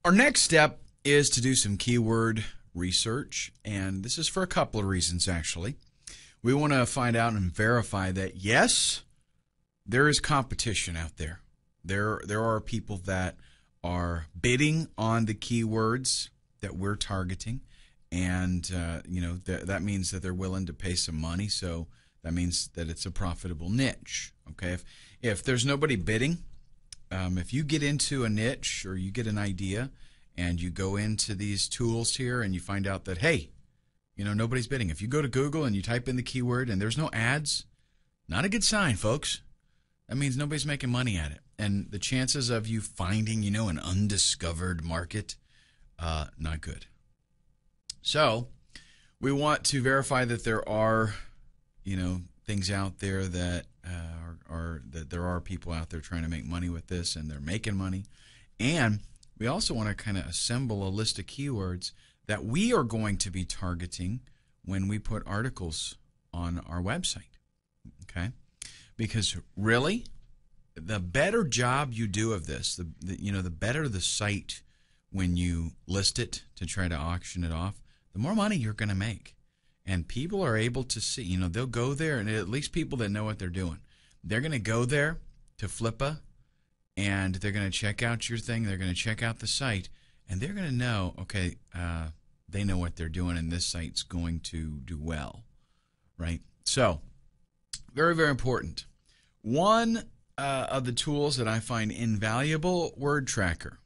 Our next step is to do some keyword research, and this is for a couple of reasons, actually. We want to find out and verify that, yes, there is competition out there. There are people that are bidding on the keywords that we're targeting, and that means that they're willing to pay some money, so that means that it's a profitable niche. Okay, if there's nobody bidding, if you get into a niche or you get an idea and you go into these tools here and you find out that, hey, nobody's bidding. If you go to Google and you type in the keyword and there's no ads, not a good sign, folks. That means nobody's making money at it. And the chances of you finding, an undiscovered market, not good. So we want to verify that there are, things out there that that there are people out there trying to make money with this, and they're making money. And we also want to kind of assemble a list of keywords that we are going to be targeting when we put articles on our website. Okay? Because really, the better job you do of this, the better the site when you list it to try to auction it off, the more money you're going to make. And people are able to see, they'll go there, and at least people that know what they're doing, they're going to go there to Flippa, and they're going to check out your thing, they're going to check out the site, and they're going to know, okay, they know what they're doing, and this site's going to do well, right? So, very, very important. One of the tools that I find invaluable, Word Tracker,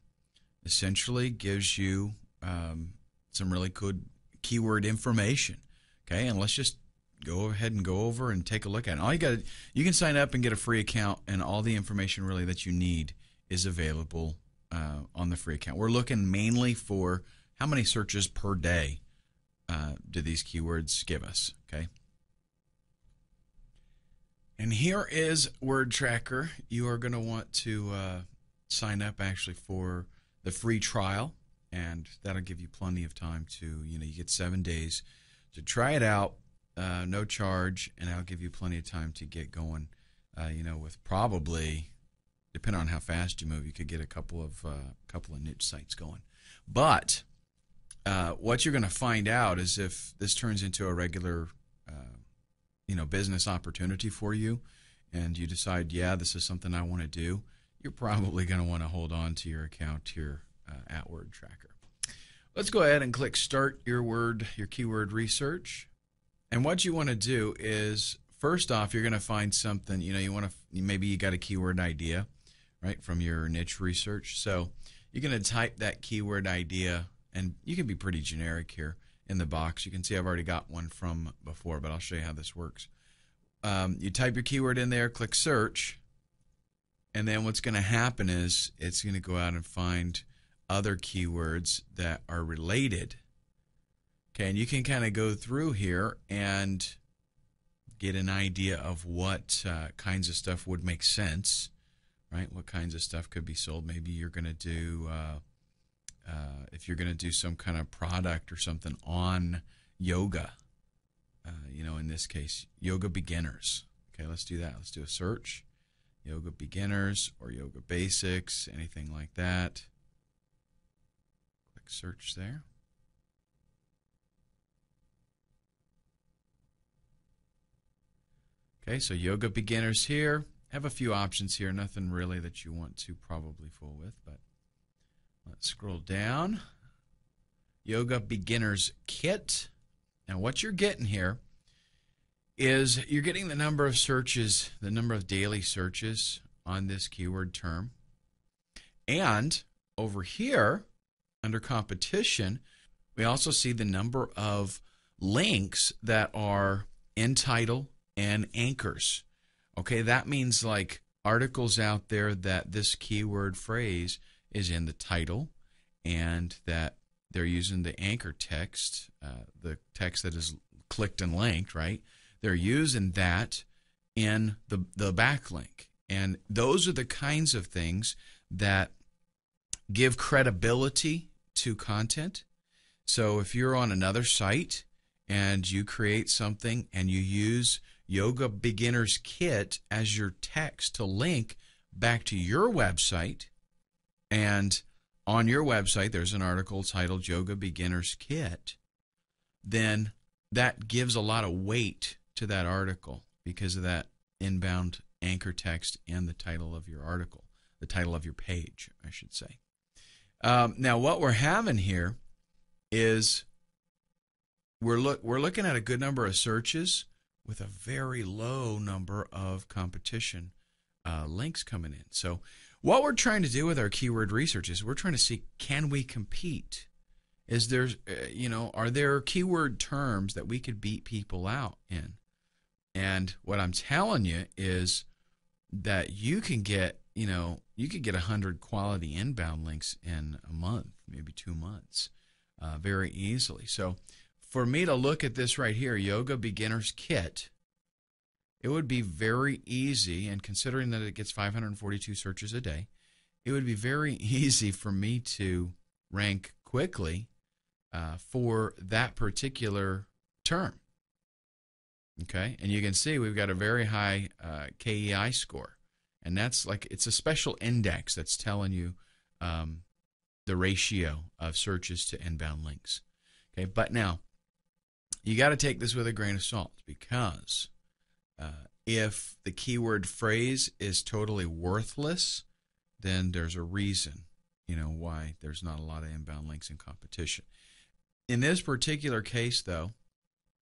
essentially gives you some really good keyword information. Okay, and let's just go ahead and go over and take a look at it. You can sign up and get a free account, and all the information really that you need is available on the free account. We're looking mainly for how many searches per day do these keywords give us. Okay. And here is Word Tracker. You are going to want to sign up actually for the free trial, and that'll give you plenty of time to, you get 7 days to try it out, no charge, and that'll give you plenty of time to get going, with probably, depending on how fast you move, you could get a couple of niche sites going. But what you're going to find out is if this turns into a regular business opportunity for you, and you decide, yeah, this is something I want to do, you're probably going to want to hold on to your account here at Word Tracker. Let's go ahead and click Start your keyword research. And what you want to do is, first off, you're going to find something, maybe you got a keyword idea, right, from your niche research. So you're going to type that keyword idea, and you can be pretty generic here in the box. You can see I've already got one from before, but I'll show you how this works. You type your keyword in there, click search, and then what's going to happen is it's going to go out and find other keywords that are related. Okay, and you can kind of go through here and get an idea of what kinds of stuff would make sense, right? What kinds of stuff could be sold. Maybe you're going to do if you're going to do some kind of product or something on yoga, in this case, yoga beginners. Okay, let's do that. Let's do a search. Yoga beginners or yoga basics, anything like that. Click search there. Okay, so yoga beginners here. Have a few options here. Nothing really that you want to probably fool with, but let's scroll down. Yoga beginners kit. Now what you're getting here is you're getting the number of searches, the number of daily searches on this keyword term. And over here, under competition, we also see the number of links that are in title and anchors. Okay, that means like articles out there that this keyword phrase is in the title, and that they're using the anchor text, the text that is clicked and linked, right? They're using that in the backlink. And those are the kinds of things that give credibility to content. So if you're on another site and you create something and you use Yoga Beginners Kit as your text to link back to your website, and on your website there's an article titled Yoga Beginner's Kit, then that gives a lot of weight to that article because of that inbound anchor text and the title of your article, the title of your page, I should say. Now, what we're having here is we're looking at a good number of searches with a very low number of competition links coming in. So what we're trying to do with our keyword research is we're trying to see, can we compete? Is there, are there keyword terms that we could beat people out in? And what I'm telling you is that you can get, you could get 100 quality inbound links in a month, maybe 2 months, very easily. So for me to look at this right here, Yoga Beginner's Kit, it would be very easy, and considering that it gets 542 searches a day, it would be very easy for me to rank quickly for that particular term. Okay, and you can see we've got a very high KEI score, and that's like, it's a special index that's telling you the ratio of searches to inbound links. Okay, but now you got to take this with a grain of salt, because if the keyword phrase is totally worthless, then there's a reason, why there's not a lot of inbound links in competition. In this particular case, though,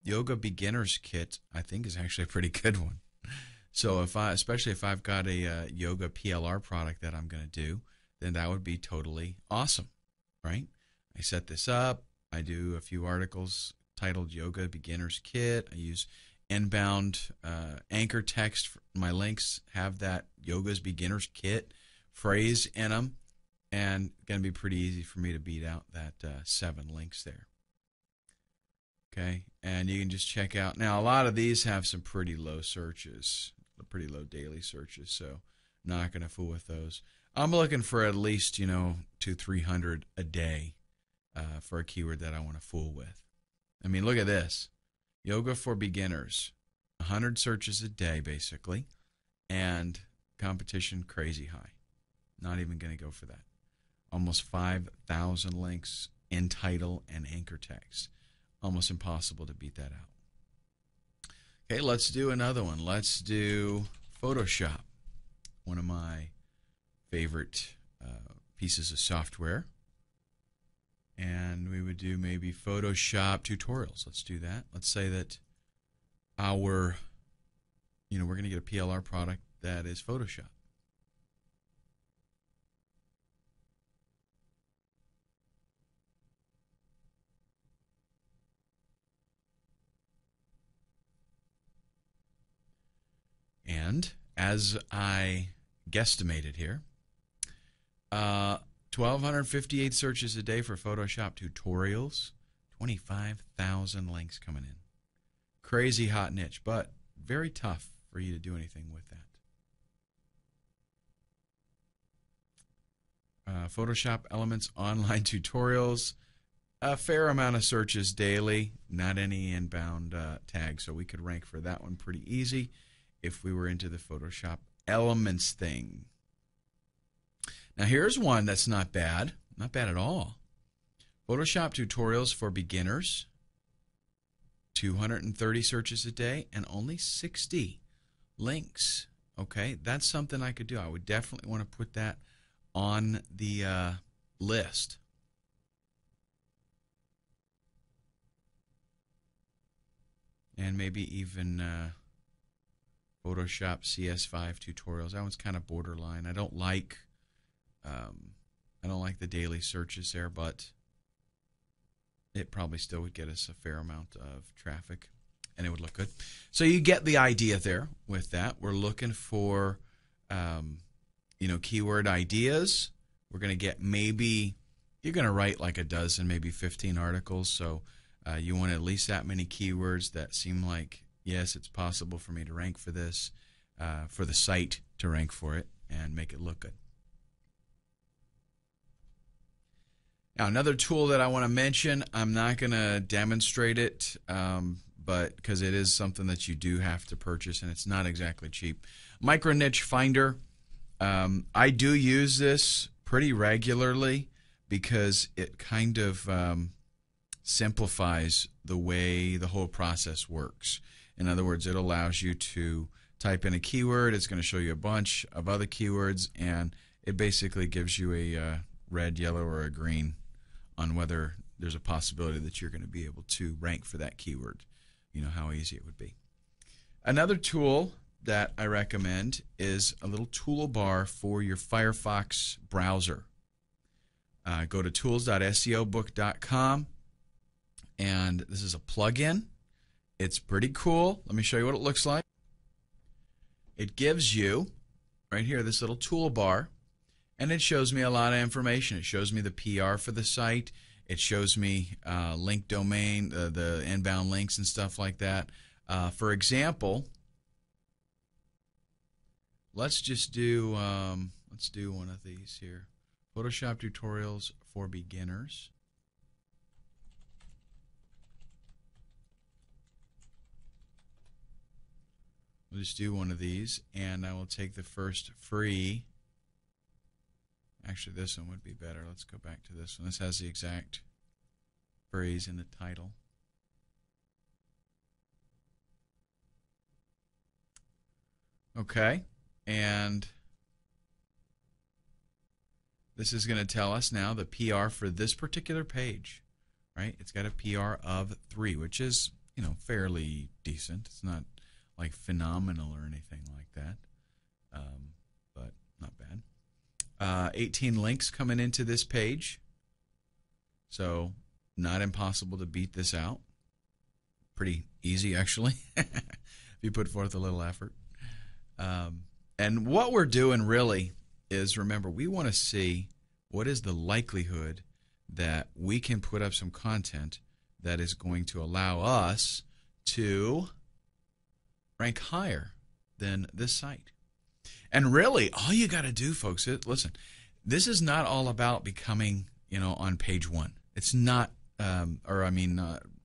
Yoga Beginner's Kit, I think, is actually a pretty good one. So especially if I've got a yoga PLR product that I'm going to do, then that would be totally awesome, right? I set this up. I do a few articles titled Yoga Beginner's Kit. I use inbound anchor text. My links have that Yoga's Beginner's Kit phrase in them, and it's going to be pretty easy for me to beat out that 7 links there. Okay, and you can just check out. Now, a lot of these have some pretty low searches, pretty low daily searches, so not going to fool with those. I'm looking for at least, 200-300 a day for a keyword that I want to fool with. I mean, look at this. Yoga for beginners, 100 searches a day, basically, and competition crazy high. Not even going to go for that. Almost 5,000 links in title and anchor text. Almost impossible to beat that out. Okay, let's do another one. Let's do Photoshop, one of my favorite pieces of software. And we would do maybe Photoshop tutorials. Let's do that. Let's say that we're going to get a PLR product that is Photoshop. And as I guesstimated here, 1,258 searches a day for Photoshop tutorials, 25,000 links coming in. Crazy hot niche, but very tough for you to do anything with that. Photoshop Elements online tutorials, a fair amount of searches daily, not any inbound tags, so we could rank for that one pretty easy if we were into the Photoshop Elements thing. Now here's one that's not bad at all. Photoshop tutorials for beginners, 230 searches a day and only 60 links. Okay, that's something I could do. I would definitely want to put that on the list. And maybe even Photoshop CS5 tutorials. That one's kind of borderline. I don't like the daily searches there, but it probably still would get us a fair amount of traffic, and it would look good. So you get the idea there with that. We're looking for keyword ideas. We're going to get, maybe you're going to write like a dozen, maybe 15 articles. So you want at least that many keywords that seem like, yes, it's possible for me to rank for this, for the site to rank for it and make it look good. Now, another tool that I want to mention, I'm not going to demonstrate it, but because it is something that you do have to purchase, and it's not exactly cheap. Micro Niche Finder. I do use this pretty regularly. because it kind of simplifies the way the whole process works. In other words, it allows you to type in a keyword. It's going to show you a bunch of other keywords, and it basically gives you a red, yellow, or a green on whether there's a possibility that you're going to be able to rank for that keyword. You know how easy it would be. Another tool that I recommend is a little toolbar for your Firefox browser. Go to tools.seobook.com, and this is a plugin. It's pretty cool. Let me show you what it looks like. It gives you, right here, this little toolbar, and it shows me a lot of information. It shows me the PR for the site. It shows me link domain, the inbound links and stuff like that. For example, let's just do let's do one of these here. Photoshop tutorials for beginners. We'll just do one of these, and I will take the first free. Actually, this one would be better. Let's go back to this one. This has the exact phrase in the title. Okay, and this is going to tell us now the PR for this particular page, right? It's got a PR of 3, which is, you know, fairly decent. It's not like phenomenal or anything like that, but not bad. 18 links coming into this page, so not impossible to beat this out. Pretty easy, actually, if you put forth a little effort. And what we're doing really is, remember, we want to see what is the likelihood that we can put up some content that is going to allow us to rank higher than this site. And really, all you got to do, folks, listen, this is not all about becoming, you know, on page 1. It's not,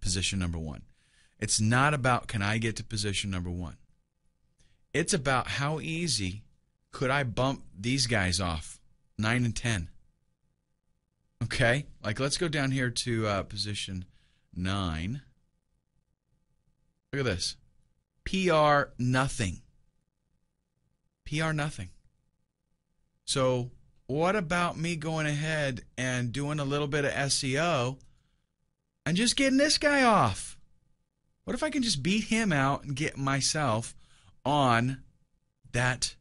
position number 1. It's not about, can I get to position number 1? It's about how easy could I bump these guys off, 9 and 10. Okay, like let's go down here to position 9. Look at this. PR nothing. PR nothing. So what about me going ahead and doing a little bit of SEO and just getting this guy off? What if I can just beat him out and get myself on that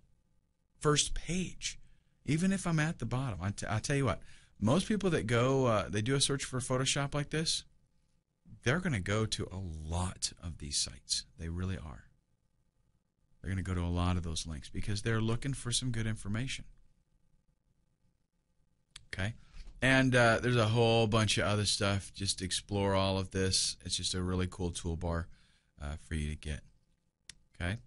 first page, even if I'm at the bottom? I'll tell you what, most people that go, they do a search for Photoshop like this, they're going to go to a lot of these sites. They really are. They're going to go to a lot of those links because they're looking for some good information. Okay? And there's a whole bunch of other stuff. Just explore all of this. It's just a really cool toolbar for you to get. Okay?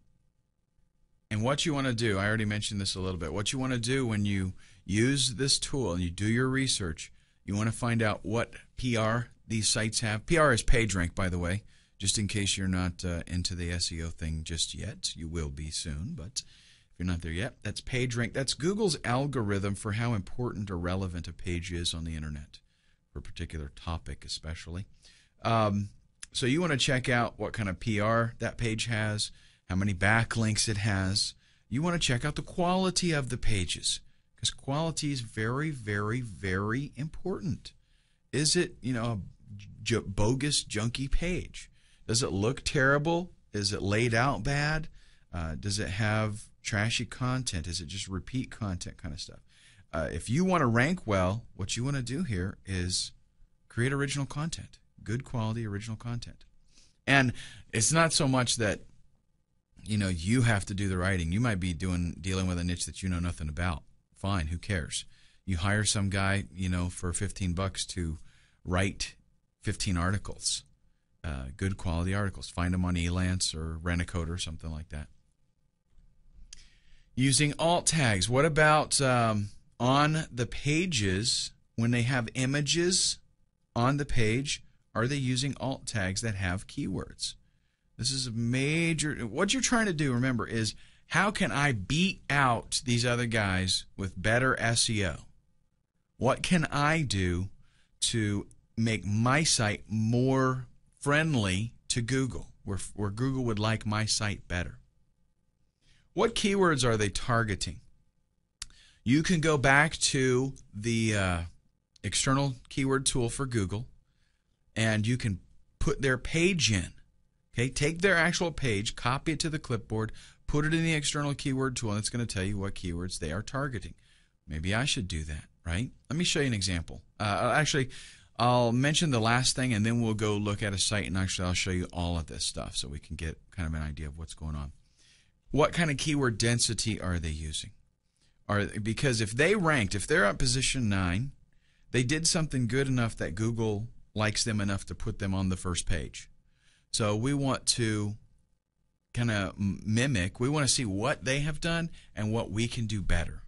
And what you want to do, I already mentioned this a little bit, what you want to do when you use this tool and you do your research, you want to find out what PR these sites have. PR is PageRank, by the way, just in case you're not into the SEO thing just yet. You will be soon, but if you're not there yet, that's PageRank. That's Google's algorithm for how important or relevant a page is on the internet, for a particular topic especially. So you want to check out what kind of PR that page has, how many backlinks it has. You want to check out the quality of the pages, because quality is very, very, very important. Is it, you know, a bogus, junky page? Does it look terrible? Is it laid out bad? Does it have trashy content? Is it just repeat content kind of stuff? If you want to rank well, what you want to do here is create original content, good quality original content. And it's not so much that, you know, you have to do the writing. You might be dealing with a niche that you know nothing about. Fine, who cares? You hire some guy, you know, for $15 to write 15 articles, good quality articles. Find them on Elance or Rent-A-Code or something like that. Using alt tags. What about on the pages, when they have images on the page, are they using alt tags that have keywords? This is a major, what you're trying to do, remember, is how can I beat out these other guys with better SEO? What can I do to make my site more friendly to Google, where Google would like my site better? What keywords are they targeting? You can go back to the external keyword tool for Google, and you can put their page in. Okay, take their actual page, copy it to the clipboard, put it in the external keyword tool, and it's going to tell you what keywords they are targeting. Maybe I should do that, right? Let me show you an example. Actually, I'll mention the last thing, and then we'll go look at a site, and actually I'll show you all of this stuff so we can get kind of an idea of what's going on. What kind of keyword density are they using? Because if they're at position 9, they did something good enough that Google likes them enough to put them on the first page. So we want to kind of mimic, we want to see what they have done and what we can do better.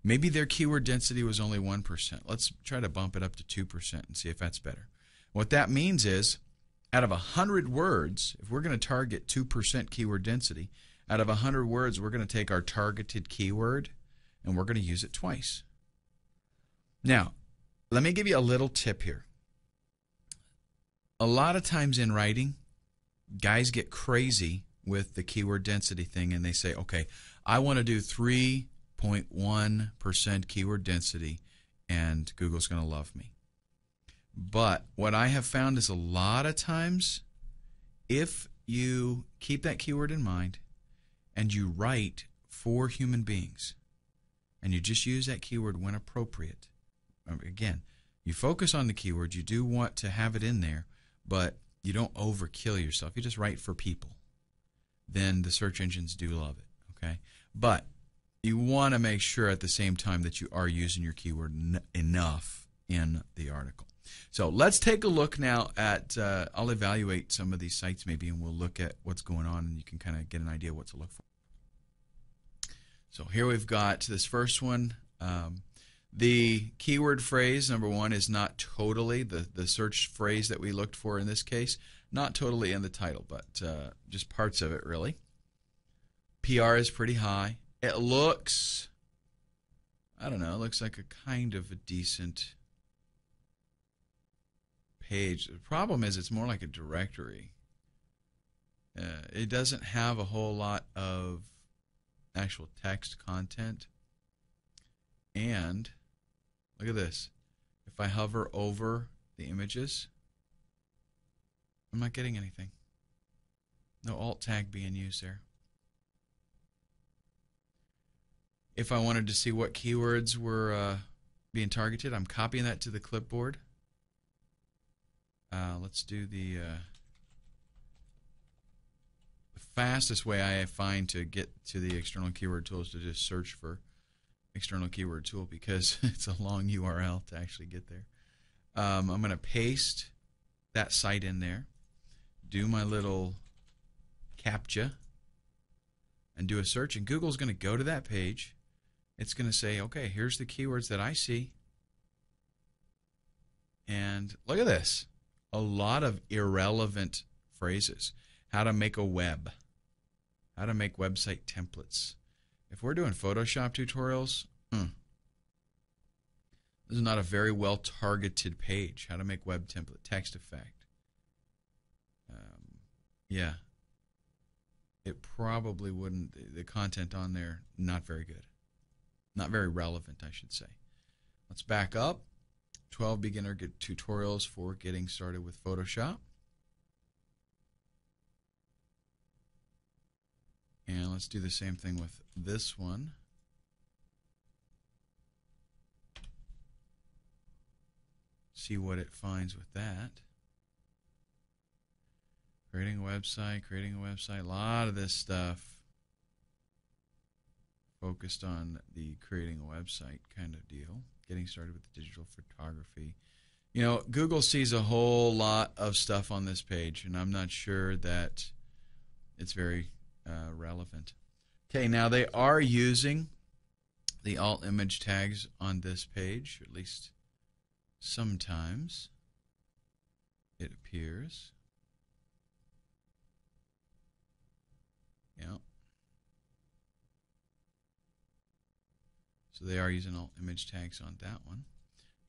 Maybe their keyword density was only 1%. Let's try to bump it up to 2% and see if that's better. What that means is, out of 100 words, if we're going to target 2% keyword density, out of 100 words, we're going to take our targeted keyword and we're going to use it twice. Now, let me give you a little tip here. A lot of times in writing, guys get crazy with the keyword density thing and they say, okay, I want to do 3.1% keyword density and Google's going to love me. But what I have found is a lot of times, if you keep that keyword in mind and you write for human beings and you just use that keyword when appropriate, again, you focus on the keyword, you do want to have it in there, but you don't overkill yourself. You just write for people. Then the search engines do love it, okay? But you want to make sure at the same time that you are using your keyword enough in the article. So let's take a look now at, I'll evaluate some of these sites maybe, and we'll look at what's going on, and you can kind of get an idea what to look for. So here we've got this first one. The keyword phrase, number 1, is not totally, the search phrase that we looked for in this case, not totally in the title, but just parts of it really. PR is pretty high. It looks, I don't know, it looks like a kind of a decent page. The problem is it's more like a directory. It doesn't have a whole lot of actual text content. And look at this. If I hover over the images, I'm not getting anything. No alt tag being used there. If I wanted to see what keywords were being targeted, I'm copying that to the clipboard. Let's do the fastest way I find to get to the external keyword tool is to just search for external keyword tool, because it's a long URL to actually get there. I'm going to paste that site in there, do my little CAPTCHA, and do a search, and Google's going to go to that page. It's going to say, okay, here's the keywords that I see. And look at this. A lot of irrelevant phrases. How to make a web. How to make website templates. If we're doing Photoshop tutorials, this is not a very well targeted page. How to make web template, text effect. Yeah, it probably wouldn't, the content on there, not very good. Not very relevant, I should say. Let's back up. 12 beginner tutorials for getting started with Photoshop. And let's do the same thing with this one. See what it finds with that. Creating a website, a lot of this stuff focused on the creating a website kind of deal. Getting started with digital photography. You know, Google sees a whole lot of stuff on this page, and I'm not sure that it's very relevant. Okay, now they are using the alt image tags on this page, at least sometimes it appears. Yeah. So they are using alt image tags on that one.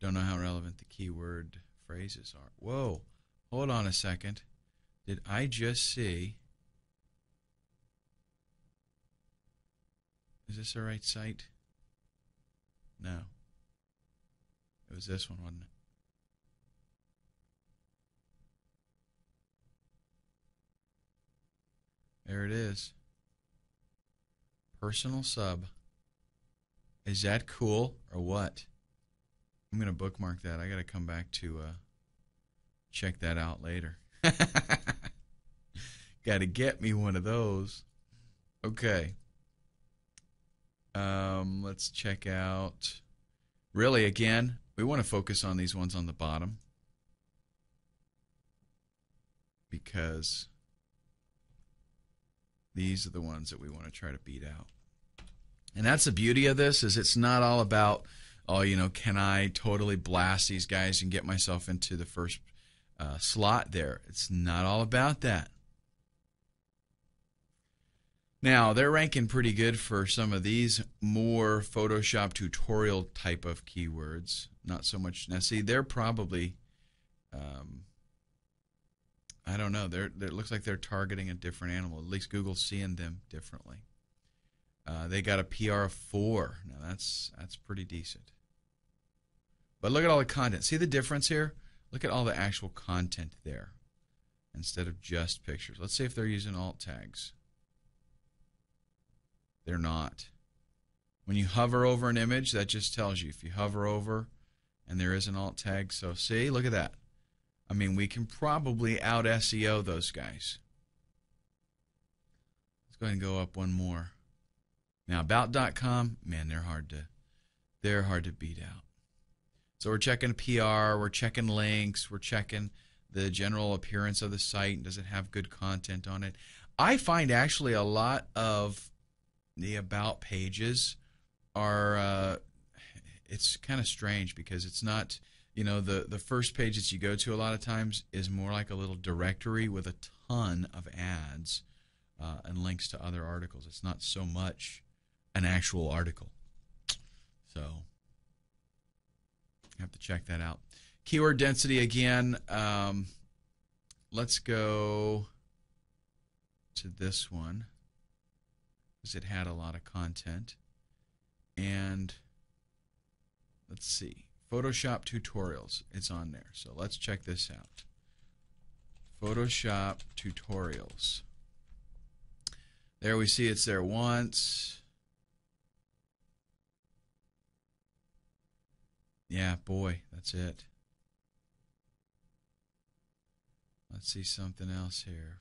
Don't know how relevant the keyword phrases are. Whoa, hold on a second. Did I just see? Is this the right site? No. It was this one, wasn't it? There it is. Personal sub. Is that cool or what? I'm going to bookmark that. I got to come back to check that out later. Got to get me one of those. Okay. Let's check out. Really, again, we want to focus on these ones on the bottom because these are the ones that we want to try to beat out. And that's the beauty of this, is it's not all about, oh, you know, can I totally blast these guys and get myself into the first slot there. It's not all about that. Now, they're ranking pretty good for some of these more Photoshop tutorial type of keywords. Not so much. Now, see, they're probably, I don't know. It looks like they're targeting a different animal. At least Google's seeing them differently. They got a PR of 4. Now, that's pretty decent. But look at all the content. See the difference here? Look at all the actual content there instead of just pictures. Let's see if they're using alt tags. They're not. When you hover over an image, that just tells you. If you hover over and there is an alt tag, so see, look at that. I mean, we can probably out SEO those guys. Let's go ahead and go up one more. Now, about.com, man, they're hard to beat out. So we're checking PR, we're checking links, we're checking the general appearance of the site. Does it have good content on it? I find actually a lot of the about pages are, it's kind of strange because it's not, you know, the first page that you go to a lot of times is more like a little directory with a ton of ads and links to other articles. It's not so much an actual article. So you have to check that out. Keyword density again. Let's go to this one because it had a lot of content. And let's see. Photoshop tutorials. It's on there. So let's check this out. Photoshop tutorials. There we see it's there once. Yeah, boy, that's it. Let's see something else here.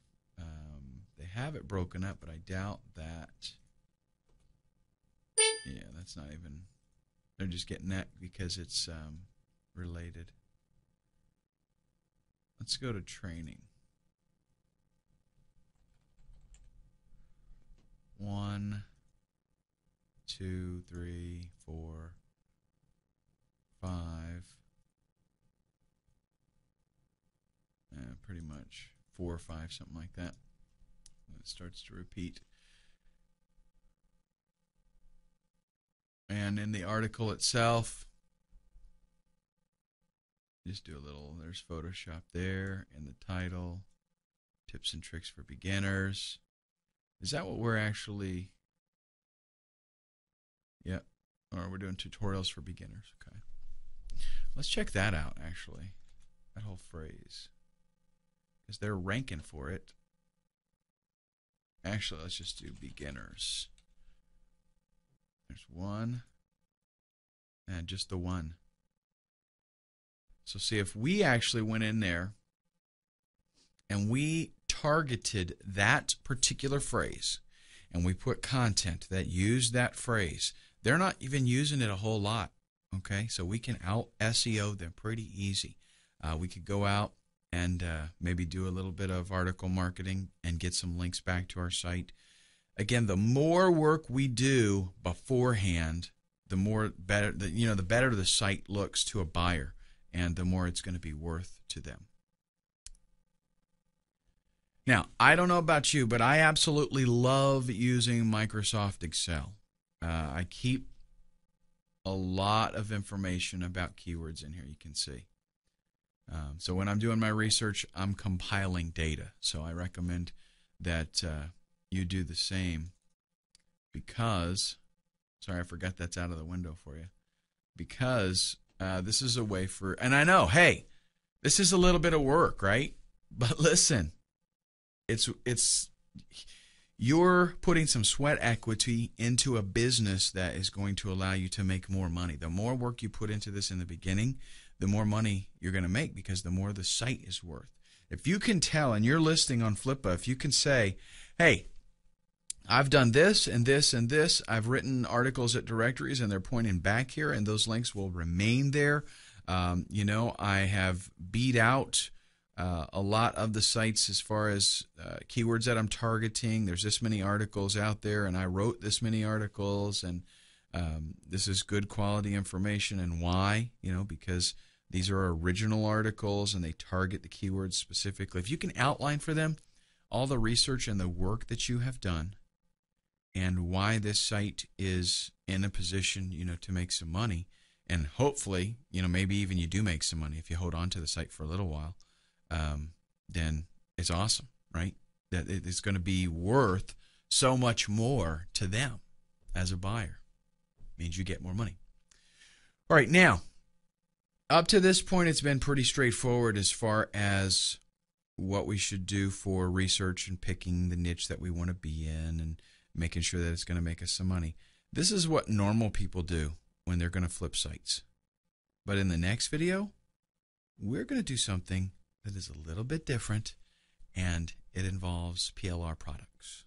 They have it broken up, but I doubt that. Yeah, that's not even. They're just getting that because it's related. Let's go to training. 1, 2, 3, 4, 5. Pretty much 4 or 5, something like that. It starts to repeat. And in the article itself, just do a little, there's Photoshop there in the title, tips and tricks for beginners. Is that what we're actually, yeah, or we're doing tutorials for beginners, okay. Let's check that out, actually, that whole phrase, because they're ranking for it. Actually, let's just do beginners. There's one, and just the one. So see, if we actually went in there and we targeted that particular phrase and we put content that used that phrase, they're not even using it a whole lot, okay? So we can out SEO them pretty easy. We could go out and maybe do a little bit of article marketing and get some links back to our site. Again, the more work we do beforehand, the more better, the better the site looks to a buyer, and the more it's going to be worth to them. Now, I don't know about you, but I absolutely love using Microsoft Excel. I keep a lot of information about keywords in here, you can see. So when I'm doing my research, I'm compiling data. So I recommend that you do the same because, sorry, I forgot that's out of the window for you, because this is a way for, and I know, hey, this is a little bit of work, right? But listen, it's you're putting some sweat equity into a business that is going to allow you to make more money. The more work you put into this in the beginning, the more money you're going to make, because the more the site is worth. If you can tell in your listing on Flippa, if you can say, hey, I've done this and this and this, I've written articles at directories and they're pointing back here and those links will remain there. I have beat out a lot of the sites as far as keywords that I'm targeting. There's this many articles out there and I wrote this many articles, and this is good quality information. And why? Because these are original articles and they target the keywords specifically. If you can outline for them all the research and the work that you have done and why this site is in a position, to make some money, and hopefully, maybe even you do make some money if you hold on to the site for a little while, then it's awesome, right? That it's going to be worth so much more to them as a buyer. Means you get more money. All right, now, up to this point, it's been pretty straightforward as far as what we should do for research and picking the niche that we want to be in and making sure that it's going to make us some money. This is what normal people do when they're going to flip sites. But in the next video, we're going to do something that is a little bit different, and it involves PLR products.